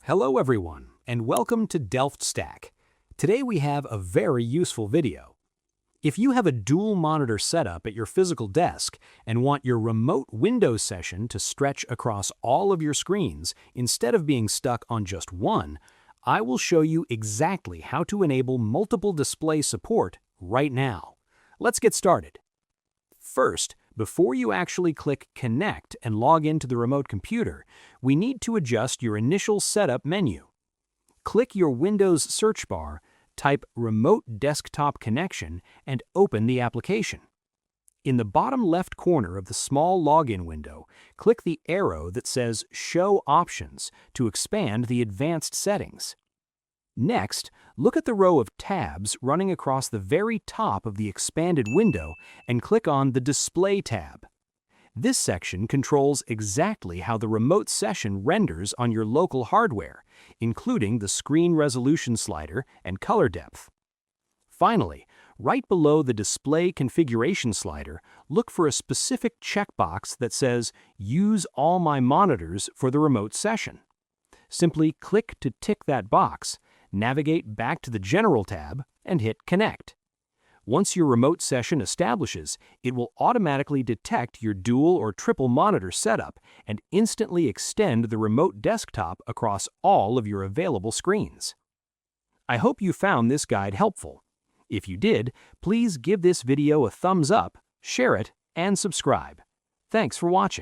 Hello everyone, and welcome to Delft Stack. Today we have a very useful video. If you have a dual monitor setup at your physical desk and want your remote Windows session to stretch across all of your screens instead of being stuck on just one, I will show you exactly how to enable multiple display support right now. Let's get started. First, before you actually click Connect and log into the remote computer, we need to adjust your initial setup menu. Click your Windows search bar, type Remote Desktop Connection, and open the application. In the bottom left corner of the small login window, click the arrow that says Show Options to expand the Advanced Settings. Next, look at the row of tabs running across the very top of the expanded window and click on the Display tab. This section controls exactly how the remote session renders on your local hardware, including the screen resolution slider and color depth. Finally, right below the Display Configuration slider, look for a specific checkbox that says Use all my monitors for the remote session. Simply click to tick that box, navigate back to the General tab, and hit Connect. Once your remote session establishes, it will automatically detect your dual or triple monitor setup and instantly extend the remote desktop across all of your available screens. I hope you found this guide helpful. If you did, please give this video a thumbs up, share it, and subscribe. Thanks for watching.